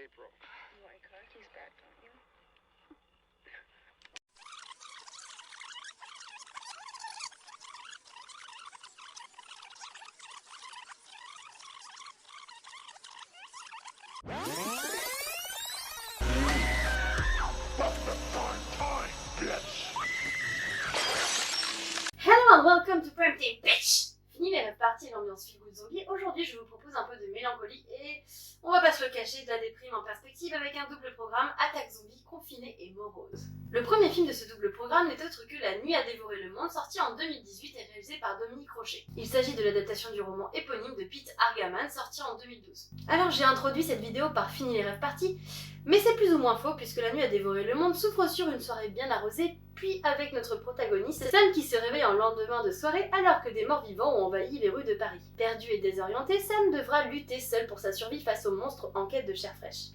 April. You want your car keys back, don't you? Hello and welcome to Prime Time, bitch! Fini les rêves parties et l'ambiance feel good zombie. Aujourd'hui, je vous propose un peu de mélancolie et on va pas se le cacher, de la déprime en perspective avec un double programme Attaque zombie, confinée et morose. Le premier film de ce double programme n'est autre que La Nuit a dévoré le monde, sorti en 2018 et réalisé par Dominique Rochet. Il s'agit de l'adaptation du roman éponyme de Pete Argaman, sorti en 2012. Alors j'ai introduit cette vidéo par Fini les rêves parties, mais c'est plus ou moins faux puisque La Nuit a dévoré le monde s'ouvre sur une soirée bien arrosée, puis avec notre protagoniste, Sam qui se réveille en lendemain de soirée alors que des morts-vivants ont envahi les rues de Paris. Perdu et désorienté, Sam devra lutter seul pour sa survie face aux monstres en quête de chair fraîche.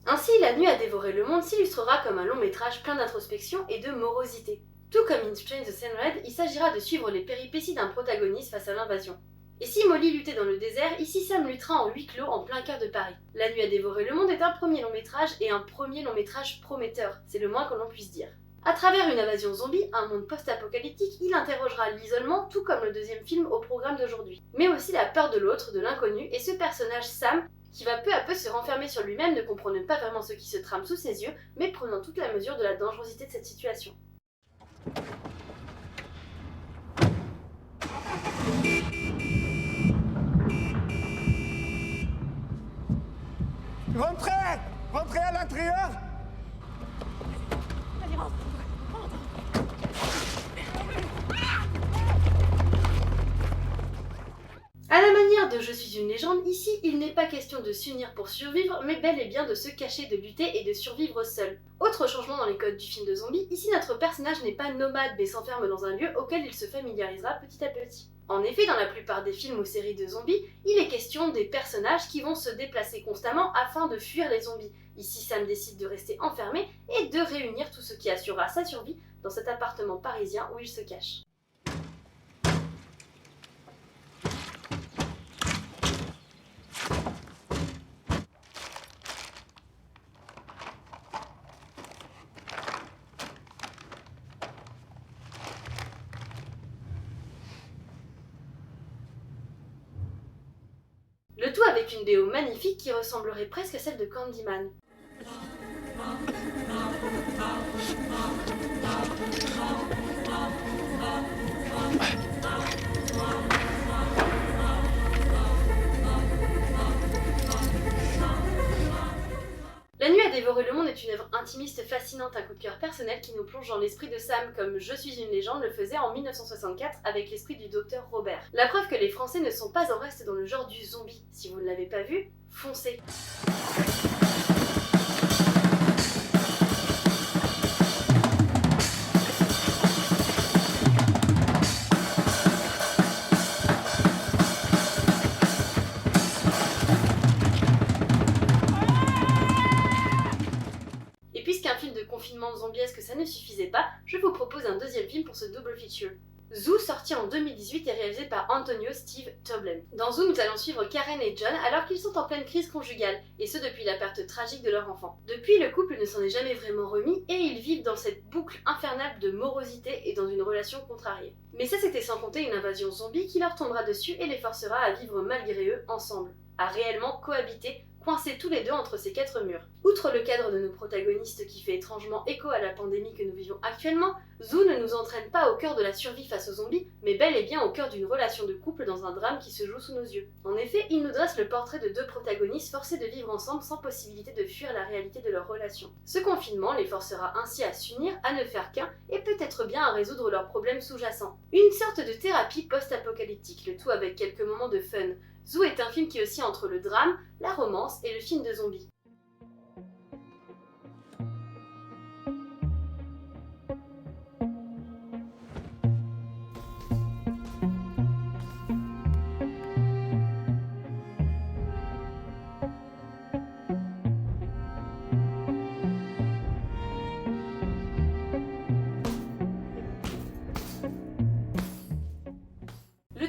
Ainsi, La Nuit a dévoré le monde s'illustrera comme un long métrage plein d'introspection et de morosité. Tout comme In Strange the Sunred, il s'agira de suivre les péripéties d'un protagoniste face à l'invasion. Et si Molly luttait dans le désert, ici Sam luttera en huis clos en plein cœur de Paris. La Nuit a dévoré le monde est un premier long métrage et un premier long métrage prometteur, c'est le moins que l'on puisse dire. À travers une invasion zombie, un monde post-apocalyptique, il interrogera l'isolement, tout comme le deuxième film au programme d'aujourd'hui. Mais aussi la peur de l'autre, de l'inconnu, et ce personnage Sam, qui va peu à peu se renfermer sur lui-même, ne comprenant pas vraiment ce qui se trame sous ses yeux, mais prenant toute la mesure de la dangerosité de cette situation. Rentrez! Rentrez à l'intérieur! Allez, rentre! À la manière de Je suis une légende, ici, il n'est pas question de s'unir pour survivre, mais bel et bien de se cacher, de lutter et de survivre seul. Autre changement dans les codes du film de zombie, ici notre personnage n'est pas nomade mais s'enferme dans un lieu auquel il se familiarisera petit à petit. En effet, dans la plupart des films ou séries de zombies, il est question des personnages qui vont se déplacer constamment afin de fuir les zombies. Ici, Sam décide de rester enfermé et de réunir tout ce qui assurera sa survie dans cet appartement parisien où il se cache. Le tout avec une BO magnifique qui ressemblerait presque à celle de Candyman. La Nuit a dévoré le monde est une œuvre intimiste fascinante, un coup de cœur personnel qui nous plonge dans l'esprit de Sam comme Je suis une légende le faisait en 1964 avec l'esprit du docteur Robert. La preuve que les Français ne sont pas en reste dans le genre du zombie. Si vous ne l'avez pas vu, foncez! Puisqu'un film de confinement zombiesque ça ne suffisait pas, je vous propose un deuxième film pour ce double feature. Zoo, sorti en 2018 et réalisé par Antonio Steve Toblen. Dans Zoo, nous allons suivre Karen et John alors qu'ils sont en pleine crise conjugale, et ce depuis la perte tragique de leur enfant. Depuis, le couple ne s'en est jamais vraiment remis et ils vivent dans cette boucle infernale de morosité et dans une relation contrariée. Mais ça c'était sans compter une invasion zombie qui leur tombera dessus et les forcera à vivre malgré eux ensemble, à réellement cohabiter, coincés tous les deux entre ces quatre murs. Outre le cadre de nos protagonistes qui fait étrangement écho à la pandémie que nous vivons actuellement, Zoo ne nous entraîne pas au cœur de la survie face aux zombies, mais bel et bien au cœur d'une relation de couple dans un drame qui se joue sous nos yeux. En effet, il nous dresse le portrait de deux protagonistes forcés de vivre ensemble sans possibilité de fuir la réalité de leur relation. Ce confinement les forcera ainsi à s'unir, à ne faire qu'un, et peut-être bien à résoudre leurs problèmes sous-jacents. Une sorte de thérapie post-apocalyptique, le tout avec quelques moments de fun. Zoo est un film qui oscille entre le drame, la romance et le film de zombies.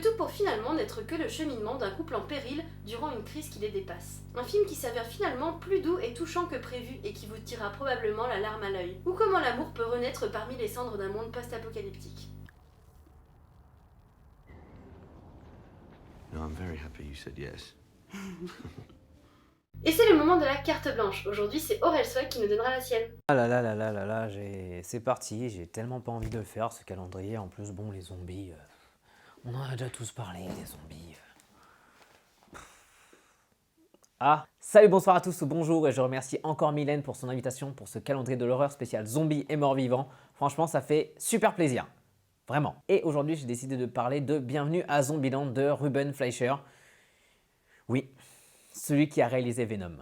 Le tout pour finalement n'être que le cheminement d'un couple en péril durant une crise qui les dépasse. Un film qui s'avère finalement plus doux et touchant que prévu et qui vous tirera probablement la larme à l'œil. Ou comment l'amour peut renaître parmi les cendres d'un monde post-apocalyptique. No, I'm very happy you said yes. Et c'est le moment de la carte blanche. Aujourd'hui, c'est Aurel Swag qui nous donnera la sienne. Ah là là là là là là, c'est parti, j'ai tellement pas envie de le faire ce calendrier. En plus, bon, les zombies, on en a déjà tous parlé, des zombies. Ah, salut, bonsoir à tous ou bonjour, et je remercie encore Mylène pour son invitation pour ce calendrier de l'horreur spécial zombies et morts vivants. Franchement, ça fait super plaisir, vraiment. Et aujourd'hui, j'ai décidé de parler de Bienvenue à Zombieland de Ruben Fleischer. Oui, celui qui a réalisé Venom.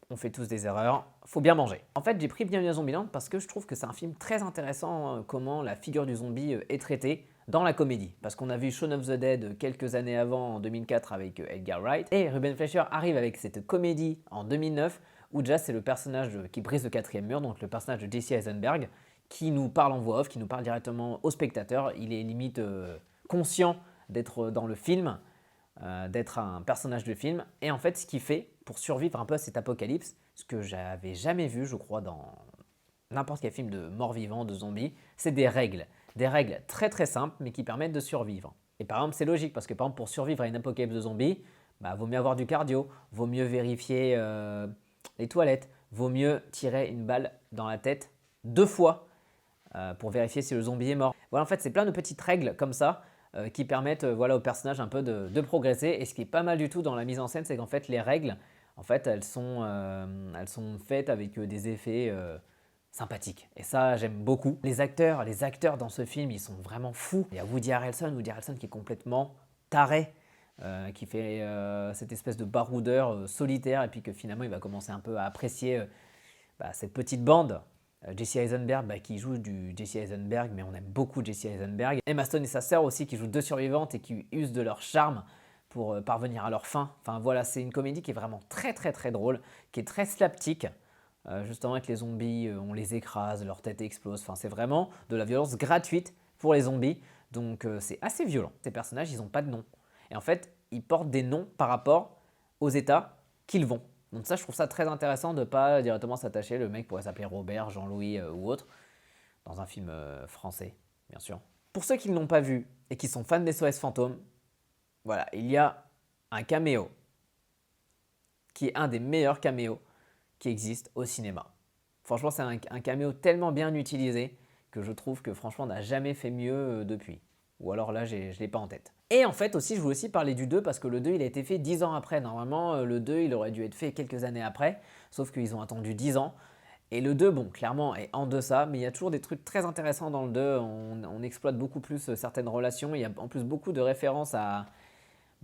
On fait tous des erreurs, faut bien manger. En fait, j'ai pris Bienvenue à Zombieland parce que je trouve que c'est un film très intéressant comment la figure du zombie est traitée dans la comédie. Parce qu'on a vu Shaun of the Dead quelques années avant, en 2004, avec Edgar Wright. Et Ruben Fleischer arrive avec cette comédie en 2009, où déjà c'est le personnage qui brise le quatrième mur, donc le personnage de Jesse Eisenberg, qui nous parle en voix off, qui nous parle directement au spectateur. Il est limite conscient d'être dans le film, d'être un personnage de film. Et en fait, ce qu'il fait pour survivre un peu à cet apocalypse, ce que j'avais jamais vu, je crois, dans n'importe quel film de mort-vivant, de zombies, c'est des règles. Des règles très très simples, mais qui permettent de survivre. Et par exemple, c'est logique, parce que par exemple, pour survivre à une apocalypse de zombies, vaut mieux avoir du cardio, vaut mieux vérifier les toilettes, vaut mieux tirer une balle dans la tête 2 fois pour vérifier si le zombie est mort. Voilà, en fait, c'est plein de petites règles comme ça qui permettent au personnage un peu de progresser. Et ce qui est pas mal du tout dans la mise en scène, c'est qu'en fait, les règles, en fait, elles sont faites avec des effets sympathique. Et ça, j'aime beaucoup. Les acteurs dans ce film, ils sont vraiment fous. Il y a Woody Harrelson qui est complètement taré, qui fait cette espèce de baroudeur solitaire, et puis que finalement, il va commencer un peu à apprécier cette petite bande. Jesse Eisenberg qui joue du Jesse Eisenberg, mais on aime beaucoup Jesse Eisenberg. Emma Stone et sa sœur aussi, qui jouent 2 survivantes et qui usent de leur charme pour parvenir à leur fin. Enfin voilà, c'est une comédie qui est vraiment très très très drôle, qui est très slapstick. Justement avec les zombies, on les écrase, leur tête explose. Enfin, c'est vraiment de la violence gratuite pour les zombies. Donc c'est assez violent. Ces personnages, ils n'ont pas de nom. Et en fait, ils portent des noms par rapport aux états qu'ils vont. Donc ça, je trouve ça très intéressant de ne pas directement s'attacher. Le mec pourrait s'appeler Robert, Jean-Louis ou autre, dans un film français, bien sûr. Pour ceux qui ne l'ont pas vu et qui sont fans des SOS Fantômes, voilà, il y a un caméo qui est un des meilleurs caméos qui existe au cinéma. Franchement, c'est un caméo tellement bien utilisé que je trouve que franchement, on n'a jamais fait mieux depuis. Ou alors là, je ne l'ai pas en tête. Et en fait aussi, je voulais aussi parler du 2 parce que le 2, il a été fait 10 ans après. Normalement, le 2, il aurait dû être fait quelques années après, sauf qu'ils ont attendu 10 ans. Et le 2, bon, clairement, est en deçà, mais il y a toujours des trucs très intéressants dans le 2. On exploite beaucoup plus certaines relations. Il y a en plus beaucoup de références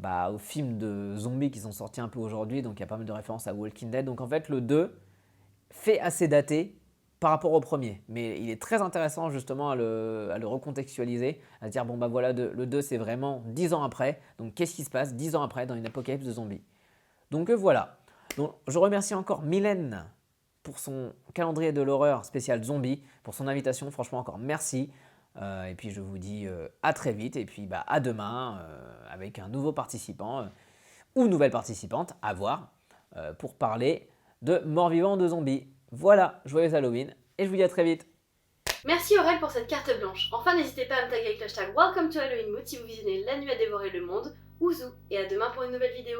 aux films de zombies qui sont sortis un peu aujourd'hui, donc il y a pas mal de références à Walking Dead. Donc en fait, le 2 fait assez daté par rapport au premier, mais il est très intéressant justement à le recontextualiser, à se dire bon voilà, le 2 c'est vraiment 10 ans après, donc qu'est-ce qui se passe 10 ans après dans une apocalypse de zombies. Donc voilà. Donc, je remercie encore Mylène pour son calendrier de l'horreur spécial zombie, pour son invitation, franchement encore merci. Et puis je vous dis à très vite et puis à demain avec un nouveau participant ou nouvelle participante à voir pour parler de morts-vivants de zombies. Voilà, joyeux Halloween et je vous dis à très vite. Merci Aurel pour cette carte blanche. Enfin, n'hésitez pas à me taguer avec l'hashtag Welcome to Halloween Mood si vous visionnez La Nuit à dévorer le monde ou Zoo. Et à demain pour une nouvelle vidéo.